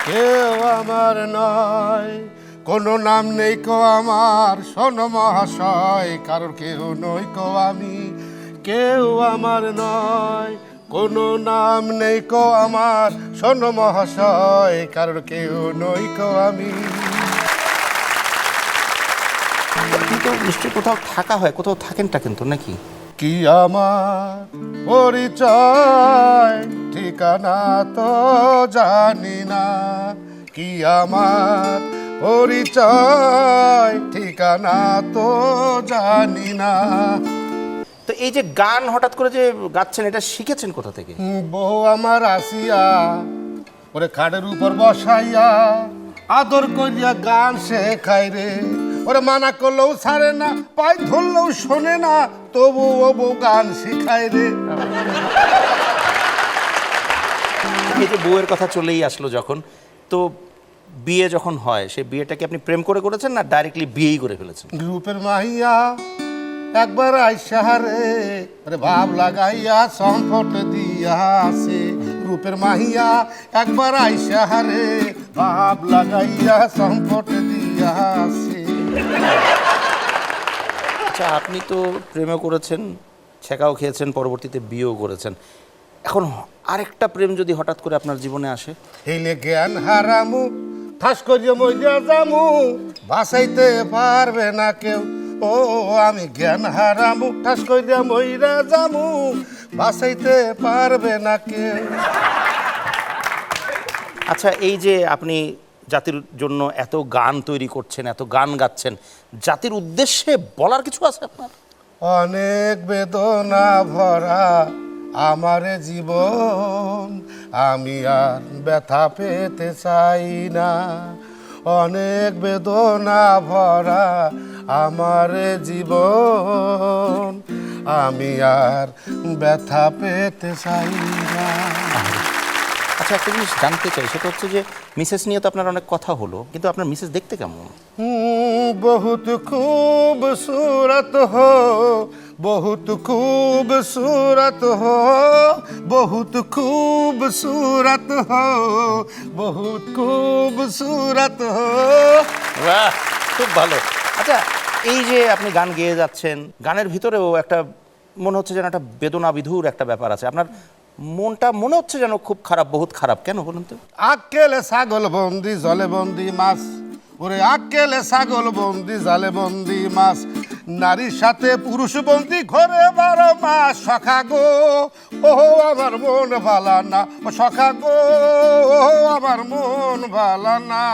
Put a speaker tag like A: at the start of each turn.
A: কেউ আমার নয়, কোনো নাম নেই কো আমার, শোনো মহাশয়, কারোর কেউ নই কো আমি। কেউ আমার নয়, কোনো নাম নেই কো আমার, শোনো মহাশয়, কারোর কেউ নই কো আমি।
B: কিন্তু নিশ্চয়ই কোথাও থাকা হয়, কোথাও থাকেনটা কিন্তু নাকি?
A: কি আমার পরিচয়, ঠিকানা তো জানি না। কি আমার পরিচয়, ঠিকানা তো জানি না।
B: তো এই যে গান হঠাৎ করে যে গাচ্ছেন, এটা শিখেছেন কোথা থেকে?
A: বউ আমার আসিয়া ওরে খাটের উপর বসাইয়া আদর করিয়া গান শেখাই রে। ওরে মানা করলেও ছাড়ে না, পাই ধরলেও শোনে না, তবু ও বউ গান শিখাই রে।
B: এই যে বউয়ের কথা চলেই আসলো যখন, তো বিয়ে যখন হয়, সেই বিয়েটাকে আপনি প্রেম করে করেছেন না ডাইরেক্টলি বিয়েই করে ফেলেছেন?
A: গ্রুপের মাইয়া একবার আইসা রে, আরে ভাব লাগাইয়া সম্পট দিয়া আসে। গ্রুপের মাইয়া একবার আইসা রে, ভাব লাগাইয়া সম্পট দিয়া আসে।
B: আচ্ছা, আপনি তো প্রেমও করেছেন, ছেঁকাও খেয়েছেন, পরবর্তীতে বিয়েও করেছেন। এখন আরেকটা প্রেম যদি হঠাৎ করে আপনার জীবনে আসে?
A: হেলে জ্ঞান হারামু, ঠাস করিয়া মইয়া যামু, বাঁচাইতে পারবে না কেউ। ও আমি জ্ঞান হারামু, ঠাস করিয়া মইরা যামু, বাঁচাইতে পারবে না কেউ।
B: আচ্ছা, এই যে আপনি জাতির জন্য এত গান তৈরি করছেন, এত গান গাচ্ছেন, জাতির উদ্দেশ্যে বলার কিছু আছে আপনার?
A: অনেক বেদনা ভরা আমার জীবন, আমি আর ব্যথা পেতে চাই না। অনেক বেদনা ভরা আমার জীবন, আমি আর ব্যথা পেতে চাই না।
B: আচ্ছা, একটা জিনিস জানতে চাই, সেটা হচ্ছে যে মিসেস নিয়ে তো আপনার অনেক কথা হলো, কিন্তু আপনার মিসেস দেখতে কেমন?
A: बहुत खूबसूरत हो, बहुत खूबसूरत हो, बहुत खूबसूरत हो, बहुत खूबसूरत हो।
B: বাহ, খুব ভালো। আচ্ছা, এই যে আপনি গান গেয়ে যাচ্ছেন, গানের ভিতরেও একটা মনে হচ্ছে যেন একটা বেদনা বিধুর একটা ব্যাপার আছে। আপনার মনটা মনে হচ্ছে যেন খুব খারাপ, বহুত খারাপ। কেন বলুন তো?
A: আক্কেলে ছাগল বন্দি, জলে বন্দি মাছ। ওরে আক্কেলে ছাগল বন্দি, জালে বন্দি মাছ। নারীর সাথে পুরুষ বন্দি, ঘরে 12 মাস। সখা গো, ও আমার মন ভালা না, ও সখা গো, ও আমার মন ভালা না।